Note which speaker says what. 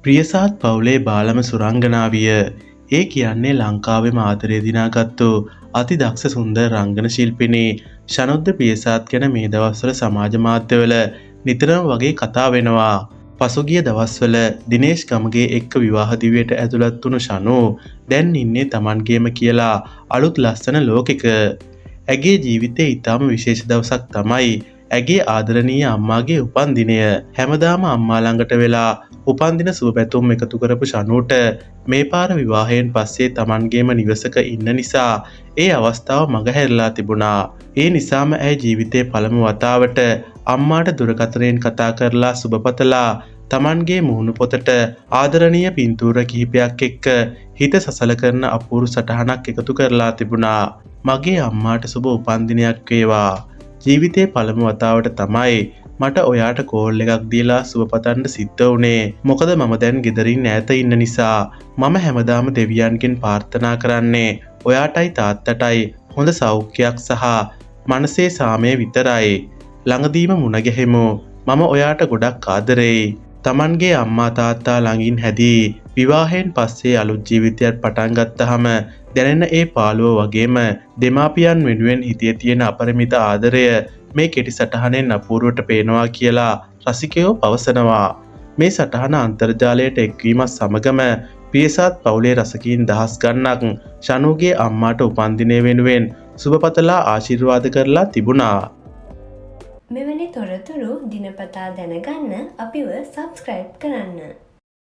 Speaker 1: ප්‍රියසාත් පවුලේ බාලම සුරංගනාවිය. ඒ කියන්නේ ලංකාවෙම ආදරය දිනාගත්තු අතිදක්ෂ සුන්දර රංගන ශිල්පිනී ශනුද්ද ප්‍රියසාත් ගැන මේ දවස්වල සමාජ මාධ්‍යවල නිතරම වගේ කතා වෙනවා. පසුගිය දවස්වල දිනේෂ් ගමගේ එක්ක විවාහ දිවියට ඇතුළත් වුණු ශනු දැන් ඉන්නේ Tamanගේම කියලා අලුත් ලස්සන ලෝකෙක. ඇගේ ජීවිතේ ඊටම විශේෂ දවසක් තමයි ඇගේ ආදරණීය අම්මාගේ උපන්දිනය. හැමදාම අම්මා ළඟට වෙලා උපන්දින සුබ පැතුම් එකතු කරපු ශනුට මේ පාර විවාහයෙන් පස්සේ Tamanගේම නිවසක ඉන්න නිසා ඒ අවස්ථාව මගහැරලා තිබුණා. ඒ නිසාම ඇය ජීවිතේ පළමු වතාවට අම්මාට දුරකථනයෙන් කතා කරලා සුබපතලා Tamanගේ මුහුණු පොතට ආදරණීය පින්තූර කිහිපයක් එක්ක හිත සසල කරන අපූර්ව සටහනක් එකතු කරලා තිබුණා. මගේ අම්මාට සුබ උපන්දිනයක් වේවා. ජීවිතේ පළමු වතාවට තමයි මට ඔයාට කෝල් එකක් දීලා සුබපතන්න සිද්ධ වුණේ. මොකද මම දැන් ගෙදරින් ඈත ඉන්න නිසා මම හැමදාම දෙවියන්ගෙන් ප්‍රාර්ථනා කරන්නේ ඔයාටයි තාත්තටයි හොඳ සෞඛ්‍යයක් සහ මනසේ සාමය විතරයි. ළඟදීම මුණ ගැහෙමු. මම ඔයාට ගොඩක් ආදරෙයි. Tamanගේ අම්මා තාත්තා ළඟින් හැදී විවාහයෙන් පස්සේ අලුත් ජීවිතයක් පටන් ගත්තාම දැනෙන ඒ පාළුව වගේම දෙමාපියන් වෙනුවෙන් හිතේ තියෙන අපරිමිත ආදරය මේ කෙටි සටහනෙන් අපූර්වට පේනවා කියලා රසිකයෝ පවසනවා. මේ සටහන අන්තර්ජාලයට එක්වීමත් සමගම ප්‍රියසාත් පවුලේ රසිකයින් දහස් ගණනක් ශනුගේ අම්මාට උපන්දිනය වෙනුවෙන් සුබපතලා ආශිර්වාද කරලා තිබුණා.
Speaker 2: මෙවැනි තොරතුරු දිනපතා දැනගන්න අපිව සබ්ස්ක්‍රයිබ් කරන්න.